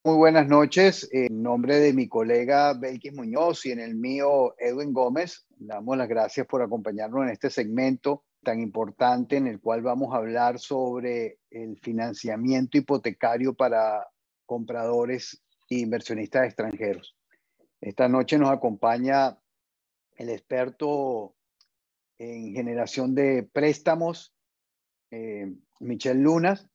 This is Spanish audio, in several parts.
Muy buenas noches. En nombre de mi colega Belkis Muñoz y en el mío Edwin Gómez, le damos las gracias por acompañarnos en este segmento tan importante en el cual vamos a hablar sobre el financiamiento hipotecario para compradores e inversionistas extranjeros. Esta noche nos acompaña el experto en generación de préstamos, Michel Lunas,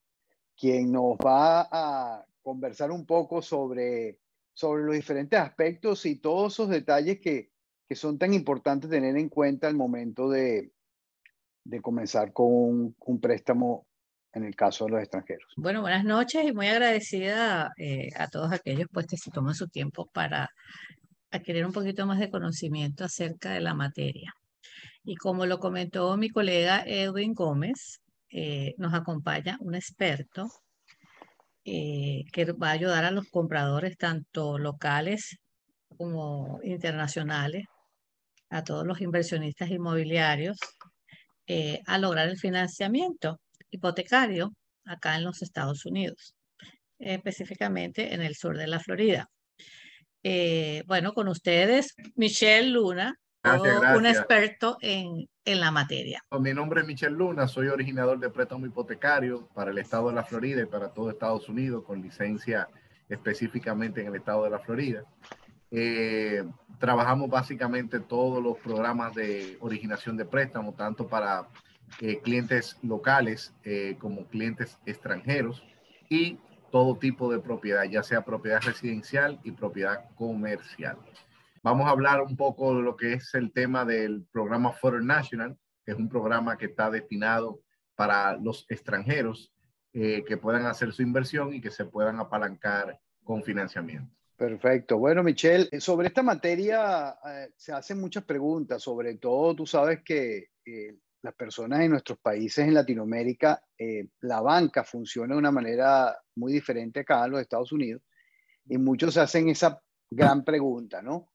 quien nos va a conversar un poco sobre los diferentes aspectos y todos esos detalles que son tan importantes tener en cuenta al momento de comenzar con un préstamo en el caso de los extranjeros. Bueno, buenas noches y muy agradecida a todos aquellos pues que se toman su tiempo para adquirir un poquito más de conocimiento acerca de la materia. Y como lo comentó mi colega Edwin Gómez, nos acompaña un experto que va a ayudar a los compradores tanto locales como internacionales, a todos los inversionistas inmobiliarios, a lograr el financiamiento hipotecario acá en los Estados Unidos, específicamente en el sur de la Florida. Bueno, con ustedes, Michelle Luna, Gracias, un gracias. experto en la materia. Mi nombre es Michel Luna, soy originador de préstamo hipotecario para el estado de la Florida y para todo Estados Unidos, con licencia específicamente en el estado de la Florida. Trabajamos básicamente todos los programas de originación de préstamo, tanto para clientes locales como clientes extranjeros y todo tipo de propiedad, ya sea propiedad residencial y propiedad comercial. Vamos a hablar un poco de lo que es el tema del programa Further National, que es un programa que está destinado para los extranjeros que puedan hacer su inversión y que se puedan apalancar con financiamiento. Perfecto. Bueno, Michelle, sobre esta materia se hacen muchas preguntas, sobre todo tú sabes que las personas en nuestros países en Latinoamérica, la banca funciona de una manera muy diferente acá en los Estados Unidos y muchos se hacen esa gran pregunta, ¿no?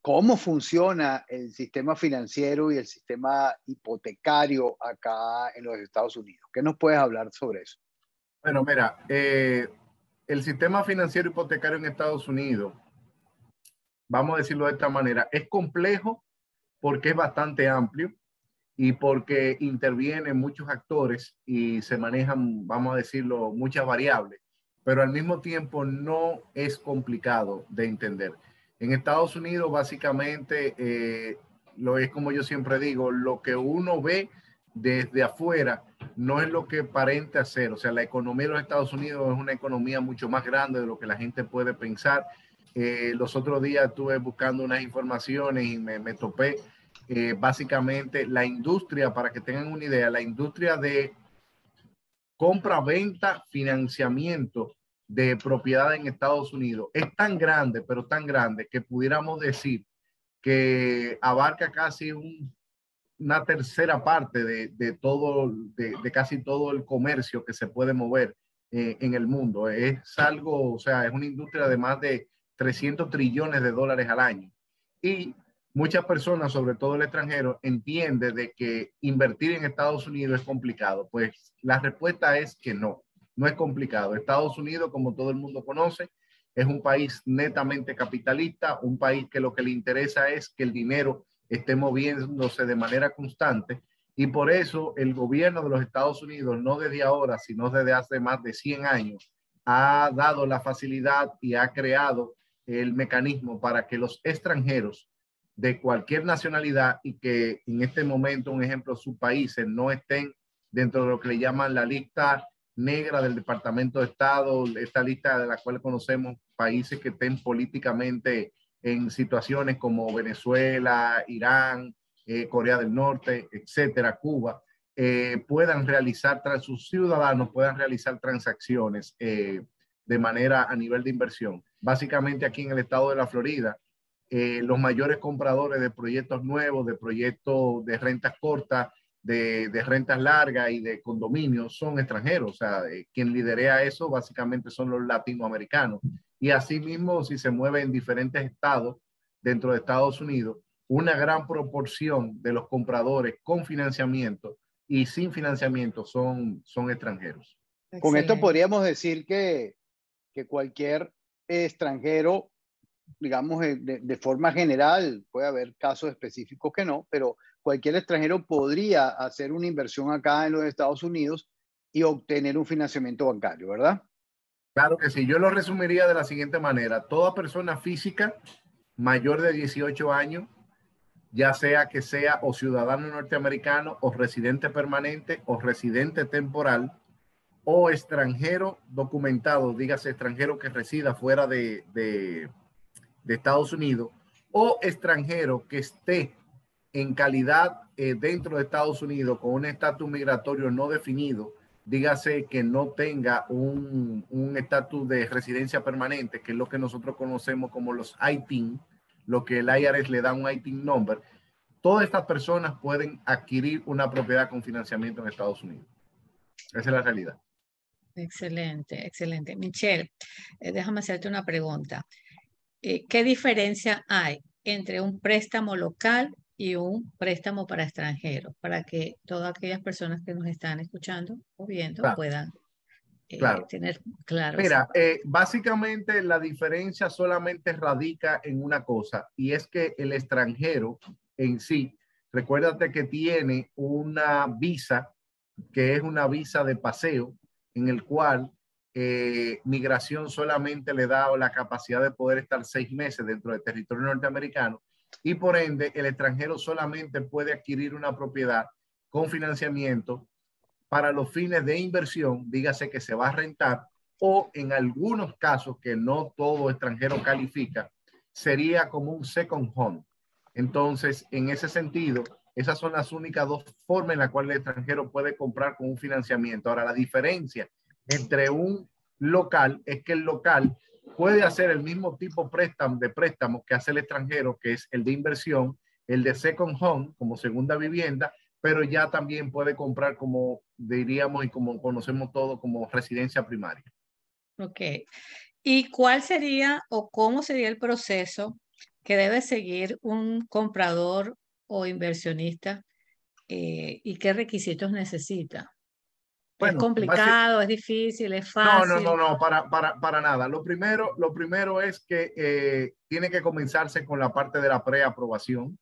¿Cómo funciona el sistema financiero y el sistema hipotecario acá en los Estados Unidos? ¿Qué nos puedes hablar sobre eso? Bueno, mira, el sistema financiero hipotecario en Estados Unidos, vamos a decirlo de esta manera, es complejo porque es bastante amplio y porque intervienen muchos actores y se manejan, vamos a decirlo, muchas variables, pero al mismo tiempo no es complicado de entender. En Estados Unidos, básicamente, lo es como yo siempre digo, lo que uno ve desde afuera no es lo que aparenta ser. O sea, la economía de los Estados Unidos es una economía mucho más grande de lo que la gente puede pensar. Los otros días estuve buscando unas informaciones y me topé básicamente la industria, para que tengan una idea, la industria de compra, venta, financiamiento de propiedad en Estados Unidos es tan grande, pero tan grande que pudiéramos decir que abarca casi una tercera parte de todo, de casi todo el comercio que se puede mover en el mundo. Es algo, o sea, es una industria de más de 300 trillones de dólares al año. Y muchas personas, sobre todo el extranjero, entienden de que invertir en Estados Unidos es complicado. Pues la respuesta es que no, no es complicado. Estados Unidos, como todo el mundo conoce, es un país netamente capitalista, un país que lo que le interesa es que el dinero esté moviéndose de manera constante, y por eso el gobierno de los Estados Unidos, no desde ahora, sino desde hace más de 100 años, ha dado la facilidad y ha creado el mecanismo para que los extranjeros de cualquier nacionalidad y que en este momento, un ejemplo, sus países no estén dentro de lo que le llaman la lista negra del Departamento de Estado, esta lista de la cual conocemos países que estén políticamente en situaciones como Venezuela, Irán, Corea del Norte, etcétera, Cuba, puedan realizar, sus ciudadanos puedan realizar transacciones de manera a nivel de inversión. Básicamente aquí en el estado de la Florida, los mayores compradores de proyectos nuevos, de proyectos de rentas cortas, de rentas largas y de condominios son extranjeros. O sea, quien liderea eso básicamente son los latinoamericanos. Y asimismo, si se mueve en diferentes estados dentro de Estados Unidos, una gran proporción de los compradores con financiamiento y sin financiamiento son extranjeros. Con esto Excelente. podríamos decir que que cualquier extranjero, digamos, de forma general, puede haber casos específicos que no, pero cualquier extranjero podría hacer una inversión acá en los Estados Unidos y obtener un financiamiento bancario, ¿verdad? Claro que sí. Yo lo resumiría de la siguiente manera. Toda persona física mayor de 18 años, ya sea que sea o ciudadano norteamericano o residente permanente o residente temporal o extranjero documentado, dígase extranjero que resida fuera de Estados Unidos, o extranjero que esté en calidad dentro de Estados Unidos con un estatus migratorio no definido, dígase que no tenga un estatus de residencia permanente, que es lo que nosotros conocemos como los ITIN, lo que el IRS le da un ITIN number. Todas estas personas pueden adquirir una propiedad con financiamiento en Estados Unidos. Esa es la realidad. Excelente, excelente. Michelle, déjame hacerte una pregunta. ¿Qué diferencia hay entre un préstamo local y un préstamo para extranjeros? Para que todas aquellas personas que nos están escuchando o viendo Claro, puedan claro. tener claro eso. Mira, básicamente la diferencia solamente radica en una cosa, y es que el extranjero en sí, recuérdate que tiene una visa, que es una visa de paseo, en el cual migración solamente le da la capacidad de poder estar 6 meses dentro del territorio norteamericano, y por ende el extranjero solamente puede adquirir una propiedad con financiamiento para los fines de inversión, dígase que se va a rentar, o en algunos casos que no todo extranjero califica, sería como un second home. Entonces, en ese sentido, esas son las únicas dos formas en las cuales el extranjero puede comprar con un financiamiento. Ahora, la diferencia entre un local es que el local puede hacer el mismo tipo de préstamo que hace el extranjero, que es el de inversión, el de second home como segunda vivienda, pero ya también puede comprar, como diríamos y como conocemos todo, como residencia primaria. Ok. ¿Y cuál sería o cómo sería el proceso que debe seguir un comprador o inversionista y qué requisitos necesita? ¿Es Bueno, complicado, es difícil, es no, fácil? para nada. Lo primero es que tiene que comenzarse con la parte de la preaprobación.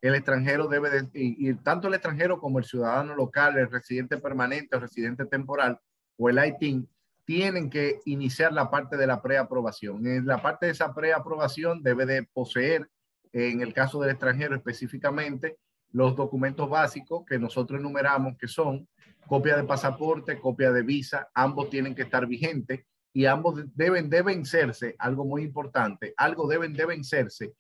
El extranjero debe de, y tanto el extranjero como el ciudadano local, el residente permanente o residente temporal o el ITIN, tienen que iniciar la parte de la preaprobación. En la parte de esa preaprobación debe de poseer, en el caso del extranjero específicamente, los documentos básicos que nosotros enumeramos, que son copia de pasaporte, copia de visa, ambos tienen que estar vigentes y ambos deben de vencerse, algo muy importante, deben de vencerse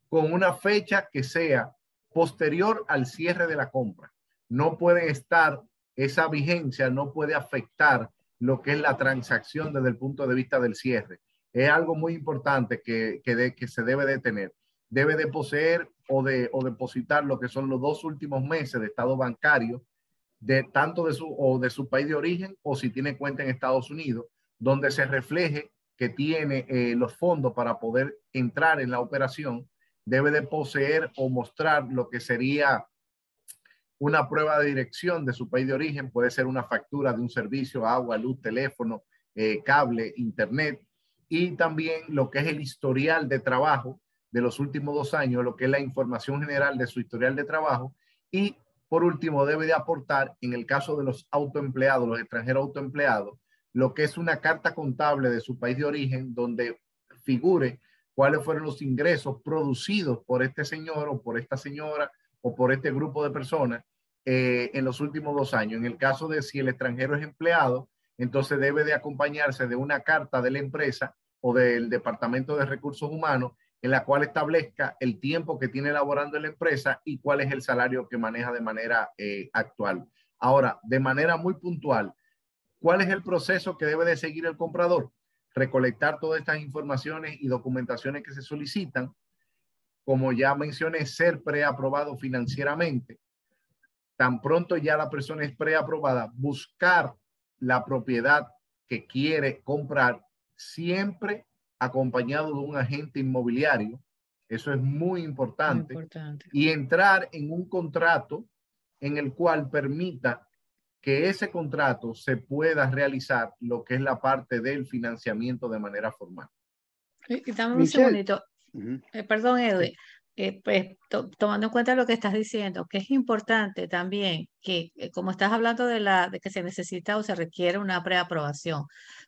con una fecha que sea posterior al cierre de la compra. No puede estar, esa vigencia no puede afectar lo que es la transacción desde el punto de vista del cierre. Es algo muy importante que se debe de tener. Debe de poseer o depositar lo que son los 2 últimos meses de estado bancario, tanto de su país de origen, o si tiene cuenta en Estados Unidos, donde se refleje que tiene los fondos para poder entrar en la operación. Debe de poseer o mostrar lo que sería una prueba de dirección de su país de origen. Puede ser una factura de un servicio, agua, luz, teléfono, cable, internet, y también lo que es el historial de trabajo de los últimos 2 años, lo que es la información general de su historial de trabajo. Y por último, debe de aportar, en el caso de los autoempleados, los extranjeros autoempleados, lo que es una carta contable de su país de origen, donde figure cuáles fueron los ingresos producidos por este señor o por esta señora o por este grupo de personas en los últimos 2 años. En el caso de si el extranjero es empleado, entonces debe de acompañarse de una carta de la empresa o del Departamento de Recursos Humanos, en la cual establezca el tiempo que tiene laborando en la empresa y cuál es el salario que maneja de manera actual. Ahora, de manera muy puntual, ¿cuál es el proceso que debe de seguir el comprador? Recolectar todas estas informaciones y documentaciones que se solicitan. Como ya mencioné, ser preaprobado financieramente. Tan pronto ya la persona es preaprobada, buscar la propiedad que quiere comprar, siempre acompañado de un agente inmobiliario. Eso es muy importante. Muy importante. Y entrar en un contrato en el cual permita que ese contrato se pueda realizar lo que es la parte del financiamiento de manera formal. Y dame un Michelle. segundito. Perdón, Edwin. Pues, tomando en cuenta lo que estás diciendo, que es importante también que, como estás hablando de que se necesita o se requiere una preaprobación,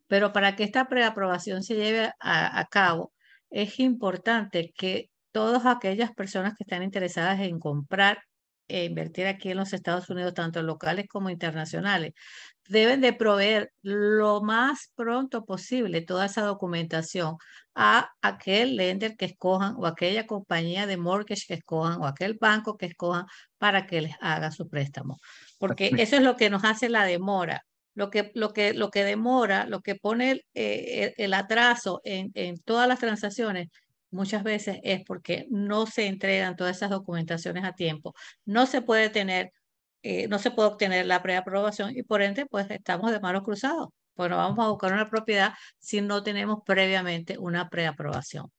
pero para que esta preaprobación se lleve a cabo, es importante que todas aquellas personas que están interesadas en comprar e invertir aquí en los Estados Unidos, tanto locales como internacionales, deben de proveer lo más pronto posible toda esa documentación a aquel lender que escojan o aquella compañía de mortgage que escojan o aquel banco que escojan para que les haga su préstamo. Porque eso es lo que nos hace la demora. Lo que demora, lo que pone el atraso en todas las transacciones, muchas veces es porque no se entregan todas esas documentaciones a tiempo. No se puede no se puede obtener la preaprobación y por ende, pues estamos de manos cruzados. Pues no vamos a buscar una propiedad si no tenemos previamente una preaprobación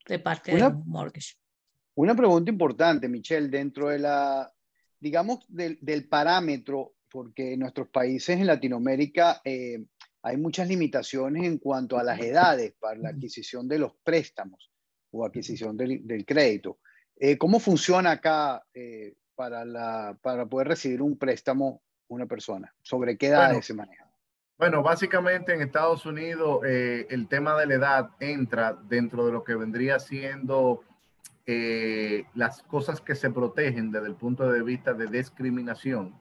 de parte de Una, un mortgage. una pregunta importante, Michelle, dentro de digamos, del parámetro, porque en nuestros países en Latinoamérica hay muchas limitaciones en cuanto a las edades para la adquisición de los préstamos o adquisición del crédito. ¿Cómo funciona acá para poder recibir un préstamo una persona? ¿Sobre qué edades se maneja? Bueno, básicamente en Estados Unidos el tema de la edad entra dentro de lo que vendría siendo las cosas que se protegen desde el punto de vista de discriminación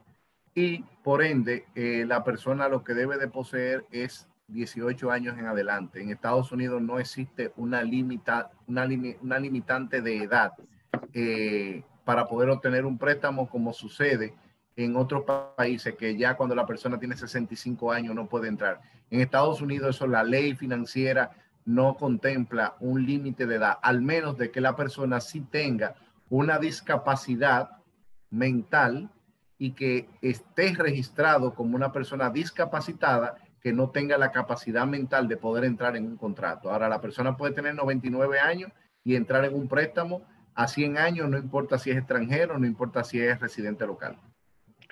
y por ende la persona lo que debe de poseer es 18 años en adelante. En Estados Unidos no existe una limitante de edad para poder obtener un préstamo como sucede en otros países que ya cuando la persona tiene 65 años no puede entrar. En Estados Unidos eso, la ley financiera no contempla un límite de edad, al menos de que la persona sí tenga una discapacidad mental y que esté registrado como una persona discapacitada que no tenga la capacidad mental de poder entrar en un contrato. Ahora, la persona puede tener 99 años y entrar en un préstamo a 100 años, no importa si es extranjero, no importa si es residente local.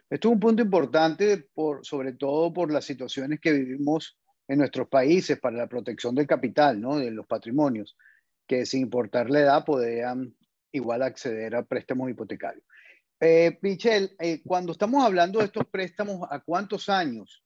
Esto es un punto importante, sobre todo por las situaciones que vivimos en nuestros países para la protección del capital, ¿no? De los patrimonios, que sin importar la edad podrían igual acceder a préstamos hipotecarios. Michelle, cuando estamos hablando de estos préstamos, ¿a cuántos años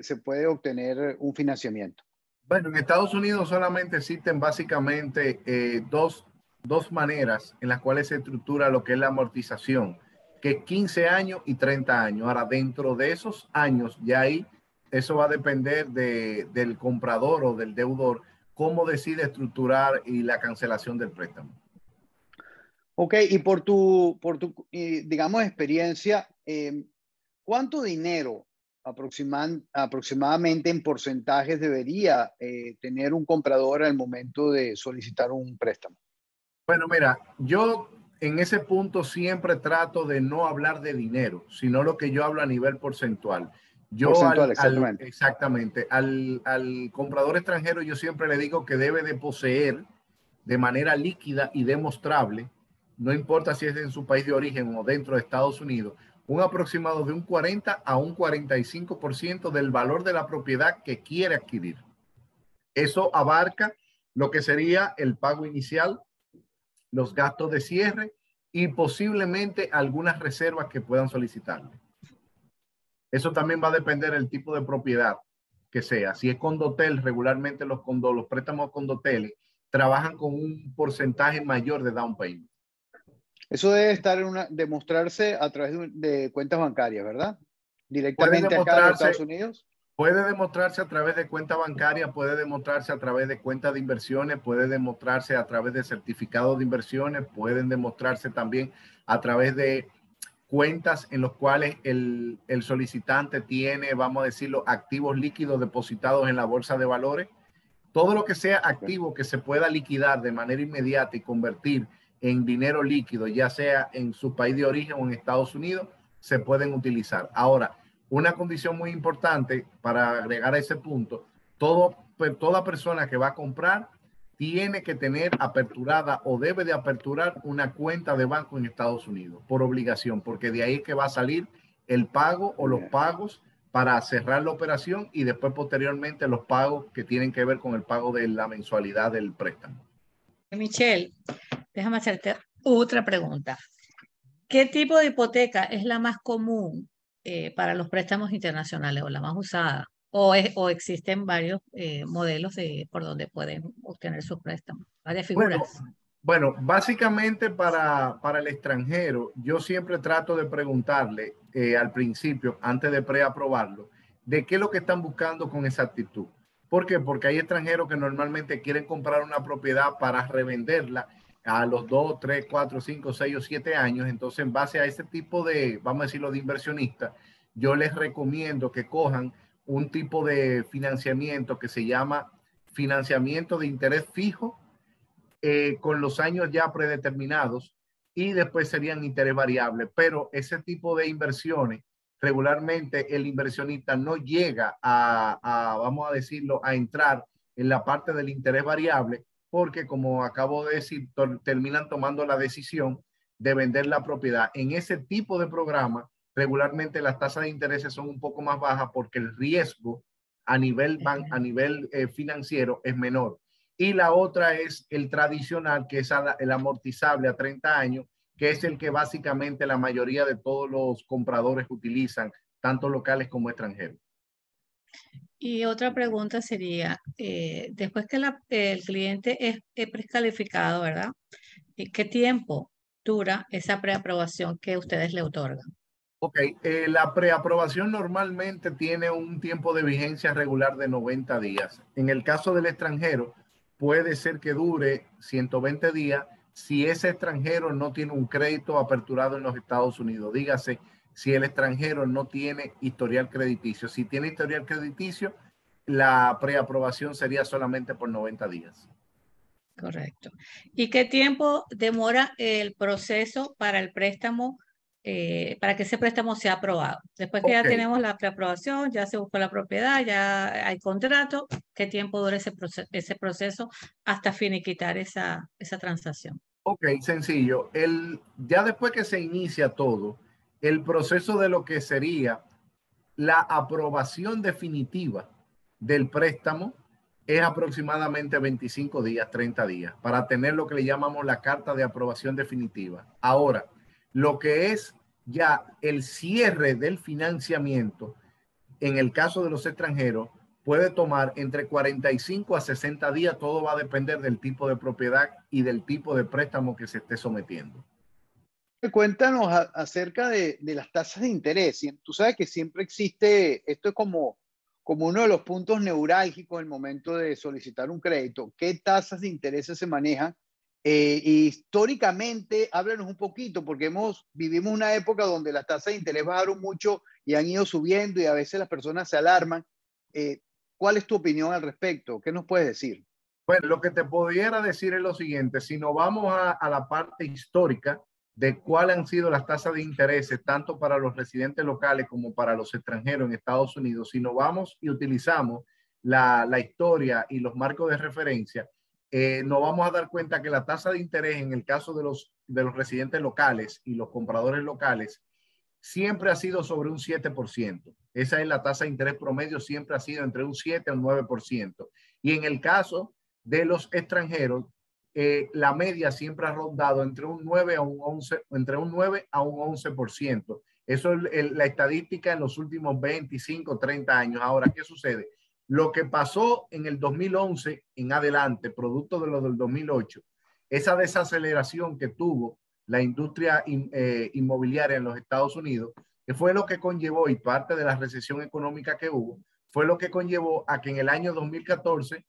se puede obtener un financiamiento? Bueno, en Estados Unidos solamente existen básicamente dos maneras en las cuales se estructura lo que es la amortización, que es 15 años y 30 años. Ahora, dentro de esos años, ya ahí, eso va a depender del comprador o del deudor, cómo decide estructurar y la cancelación del préstamo. Ok, y por tu digamos, experiencia, ¿cuánto dinero aproximadamente en porcentajes debería tener un comprador al momento de solicitar un préstamo? Bueno, mira, yo en ese punto siempre trato de no hablar de dinero, sino lo que yo hablo a nivel porcentual. Porcentual, exactamente. Exactamente, al comprador extranjero yo siempre le digo que debe de poseer de manera líquida y demostrable, no importa si es en su país de origen o dentro de Estados Unidos, un aproximado de un 40 a un 45% del valor de la propiedad que quiere adquirir. Eso abarca lo que sería el pago inicial, los gastos de cierre y posiblemente algunas reservas que puedan solicitarle. Eso también va a depender del tipo de propiedad que sea. Si es condotel, regularmente los préstamos condoteles trabajan con un porcentaje mayor de down payment. Eso debe estar demostrarse a través de cuentas bancarias, ¿verdad? Directamente acá en los Estados Unidos. Puede demostrarse a través de cuenta bancaria, puede demostrarse a través de cuentas de inversiones, puede demostrarse a través de certificados de inversiones, pueden demostrarse también a través de cuentas en los cuales el solicitante tiene, vamos a decirlo, activos líquidos depositados en la bolsa de valores. Todo lo que sea activo que se pueda liquidar de manera inmediata y convertir en dinero líquido, ya sea en su país de origen o en Estados Unidos, se pueden utilizar. Ahora, una condición muy importante para agregar a ese punto, toda persona que va a comprar tiene que tener aperturada o debe de aperturar una cuenta de banco en Estados Unidos por obligación, porque de ahí es que va a salir el pago o los pagos para cerrar la operación y después posteriormente los pagos que tienen que ver con el pago de la mensualidad del préstamo. Michelle, déjame hacerte otra pregunta. ¿Qué tipo de hipoteca es la más común para los préstamos internacionales o la más usada? ¿O existen varios modelos por donde pueden obtener sus préstamos? Varias figuras. Bueno, básicamente para el extranjero, yo siempre trato de preguntarle al principio, antes de preaprobarlo, de qué es lo que están buscando con exactitud. ¿Por qué? Porque hay extranjeros que normalmente quieren comprar una propiedad para revenderla a los 2, 3, 4, 5, 6 o 7 años. Entonces, en base a ese tipo de, vamos a decirlo, de inversionistas, yo les recomiendo que cojan un tipo de financiamiento que se llama financiamiento de interés fijo, con los años ya predeterminados, y después serían interés variable. Pero ese tipo de inversiones, regularmente el inversionista no llega vamos a decirlo, a entrar en la parte del interés variable, porque como acabo de decir, terminan tomando la decisión de vender la propiedad. En ese tipo de programa, regularmente las tasas de intereses son un poco más bajas porque el riesgo a nivel financiero es menor. Y la otra es el tradicional, que es el amortizable a 30 años, que es el que básicamente la mayoría de todos los compradores utilizan, tanto locales como extranjeros. Y otra pregunta sería, después que el cliente es precalificado, ¿verdad? ¿Qué tiempo dura esa preaprobación que ustedes le otorgan? Ok, la preaprobación normalmente tiene un tiempo de vigencia regular de 90 días. En el caso del extranjero, puede ser que dure 120 días si ese extranjero no tiene un crédito aperturado en los Estados Unidos. Dígase, si el extranjero no tiene historial crediticio. Si tiene historial crediticio, la preaprobación sería solamente por 90 días. Correcto. ¿Y qué tiempo demora el proceso para el préstamo, para que ese préstamo sea aprobado? Después que ya tenemos la preaprobación, ya se buscó la propiedad, ya hay contrato, ¿qué tiempo dura ese proceso hasta finiquitar esa transacción? Ok, sencillo. Ya después que se inicia todo, el proceso de lo que sería la aprobación definitiva del préstamo es aproximadamente 25 días, 30 días, para tener lo que le llamamos la carta de aprobación definitiva. Ahora, lo que es ya el cierre del financiamiento, en el caso de los extranjeros, puede tomar entre 45 a 60 días. Todo va a depender del tipo de propiedad y del tipo de préstamo que se esté sometiendo. Cuéntanos acerca de las tasas de interés. Tú sabes que siempre existe, esto es como uno de los puntos neurálgicos en el momento de solicitar un crédito. ¿Qué tasas de interés se manejan? Históricamente, háblanos un poquito, porque vivimos una época donde las tasas de interés bajaron mucho y han ido subiendo y a veces las personas se alarman. ¿Cuál es tu opinión al respecto? ¿Qué nos puedes decir? Bueno, lo que te pudiera decir es lo siguiente: si nos vamos a la parte histórica de cuáles han sido las tasas de intereses, tanto para los residentes locales como para los extranjeros en Estados Unidos, si nos vamos y utilizamos la historia y los marcos de referencia, nos vamos a dar cuenta que la tasa de interés en el caso de los residentes locales y los compradores locales siempre ha sido sobre un 7%. Esa es la tasa de interés promedio, siempre ha sido entre un 7 a un 9%. Y en el caso de los extranjeros, la media siempre ha rondado entre un 9 a un 11, entre un 9 a un 11%. Eso es la estadística en los últimos 25, 30 años. Ahora, ¿qué sucede? Lo que pasó en el 2011 en adelante, producto de lo del 2008, esa desaceleración que tuvo la industria inmobiliaria en los Estados Unidos, que fue lo que conllevó, y parte de la recesión económica que hubo, fue lo que conllevó a que en el año 2014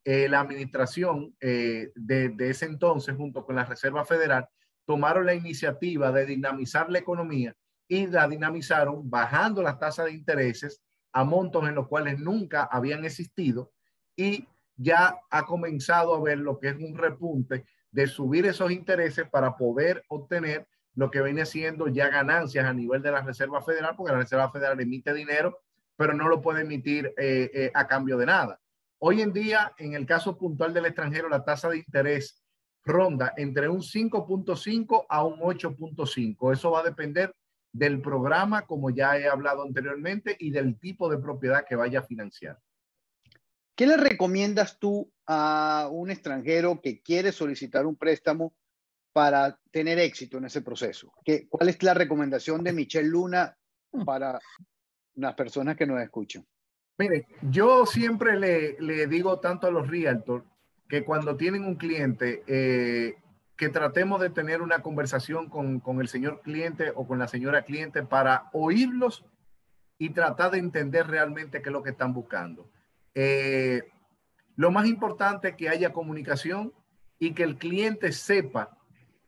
la administración de ese entonces, junto con la Reserva Federal, tomaron la iniciativa de dinamizar la economía y la dinamizaron bajando las tasas de intereses a montos en los cuales nunca habían existido, y ya ha comenzado a ver lo que es un repunte de subir esos intereses para poder obtener lo que viene siendo ya ganancias a nivel de la Reserva Federal, porque la Reserva Federal emite dinero, pero no lo puede emitir a cambio de nada. Hoy en día, en el caso puntual del extranjero, la tasa de interés ronda entre un 5.5 a un 8.5. Eso va a depender del programa, como ya he hablado anteriormente, y del tipo de propiedad que vaya a financiar. ¿Qué le recomiendas tú a un extranjero que quiere solicitar un préstamo para tener éxito en ese proceso? ¿Cuál es la recomendación de Michel Luna para las personas que nos escuchan? Mire, yo siempre le digo tanto a los realtors que cuando tienen un cliente, que tratemos de tener una conversación con el señor cliente o con la señora cliente para oírlos y tratar de entender realmente qué es lo que están buscando. Lo más importante es que haya comunicación y que el cliente sepa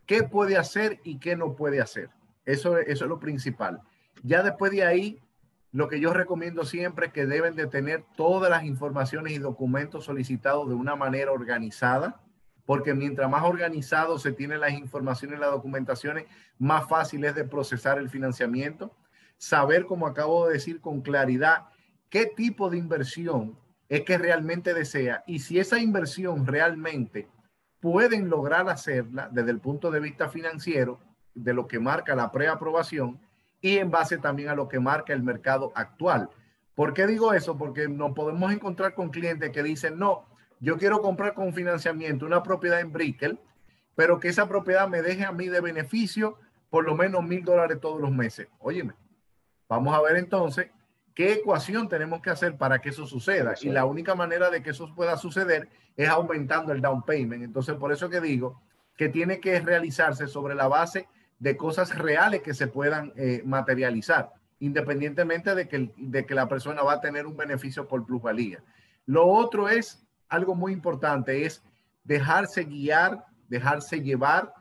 qué puede hacer y qué no puede hacer. Eso es lo principal. Ya después de ahí, lo que yo recomiendo siempre es que deben de tener todas las informaciones y documentos solicitados de una manera organizada, porque mientras más organizado se tienen las informaciones y las documentaciones, más fácil es de procesar el financiamiento. Saber, como acabo de decir con claridad, qué tipo de inversión es que realmente desea y si esa inversión realmente pueden lograr hacerla desde el punto de vista financiero, de lo que marca la preaprobación y en base también a lo que marca el mercado actual. ¿Por qué digo eso? Porque nos podemos encontrar con clientes que dicen, no, yo quiero comprar con financiamiento una propiedad en Brickell, pero que esa propiedad me deje a mí de beneficio por lo menos $1,000 todos los meses. Óyeme, vamos a ver entonces qué ecuación tenemos que hacer para que eso suceda. Y la única manera de que eso pueda suceder es aumentando el down payment. Entonces, por eso que digo que tiene que realizarse sobre la base de cosas reales que se puedan materializar, independientemente de que la persona va a tener un beneficio por plusvalía. Lo otro es algo muy importante, es dejarse guiar, dejarse llevar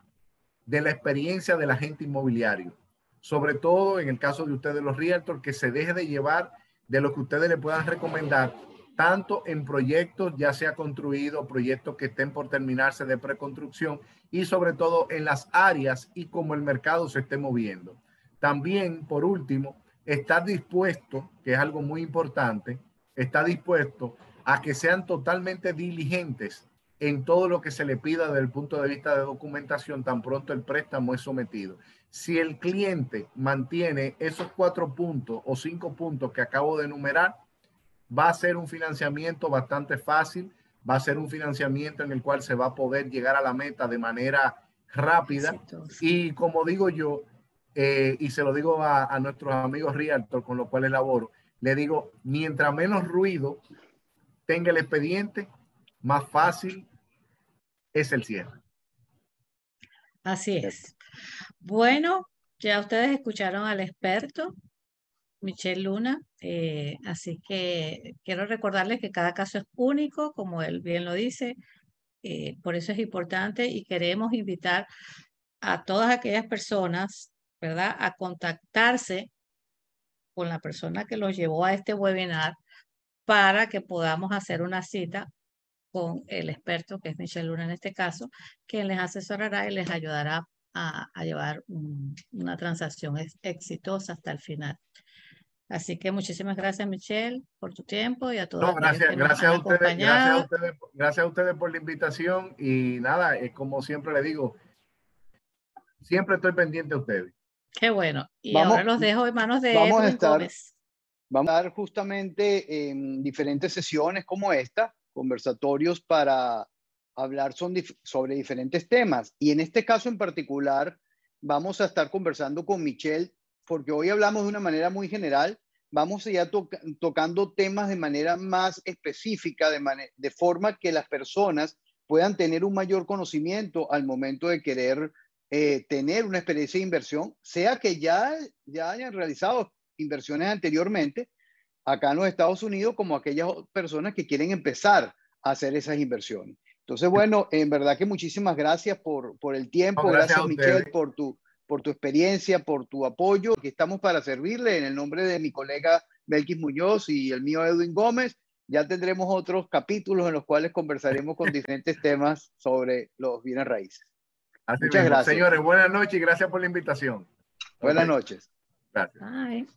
de la experiencia del agente inmobiliario. Sobre todo en el caso de ustedes los realtors, que se deje de llevar de lo que ustedes le puedan recomendar, tanto en proyectos ya sea construidos, proyectos que estén por terminarse de preconstrucción y sobre todo en las áreas y como el mercado se esté moviendo. También, por último, estar dispuesto, que es algo muy importante, está dispuesto a que sean totalmente diligentes en todo lo que se le pida desde el punto de vista de documentación tan pronto el préstamo es sometido. Si el cliente mantiene esos 4 puntos o 5 puntos que acabo de enumerar, va a ser un financiamiento bastante fácil, va a ser un financiamiento en el cual se va a poder llegar a la meta de manera rápida. Y como digo yo, y se lo digo a nuestros amigos realtor con los cuales laboro, le digo, mientras menos ruido tenga el expediente, más fácil es el cierre. Así es. Bueno, ya ustedes escucharon al experto, Michel Luna, así que quiero recordarles que cada caso es único, como él bien lo dice, por eso es importante y queremos invitar a todas aquellas personas, ¿verdad?, a contactarse con la persona que los llevó a este webinar para que podamos hacer una cita con el experto, que es Michel Luna en este caso, quien les asesorará y les ayudará a llevar una transacción exitosa hasta el final. Así que muchísimas gracias, Michelle, por tu tiempo y a todos aquellos que nos han acompañado. Gracias a ustedes por la invitación y nada, como siempre le digo, siempre estoy pendiente a ustedes. Qué bueno. Y ahora los dejo en manos de Edwin Gómez. Vamos a dar justamente en diferentes sesiones como esta, conversatorios para hablar sobre diferentes temas. Y en este caso en particular, vamos a estar conversando con Michelle, porque hoy hablamos de una manera muy general. Vamos ya tocando temas de manera más específica, de forma que las personas puedan tener un mayor conocimiento al momento de querer tener una experiencia de inversión, sea que ya hayan realizado inversiones anteriormente acá en los Estados Unidos, como aquellas personas que quieren empezar a hacer esas inversiones. Entonces, bueno, en verdad que muchísimas gracias por el tiempo. Gracias, Michelle, por tu experiencia, por tu apoyo. Aquí estamos para servirle en el nombre de mi colega Belkis Muñoz y el mío Edwin Gómez. Ya tendremos otros capítulos en los cuales conversaremos con diferentes temas sobre los bienes raíces. Muchas gracias. Señores, buenas noches y gracias por la invitación. Buenas noches. Gracias. Bye.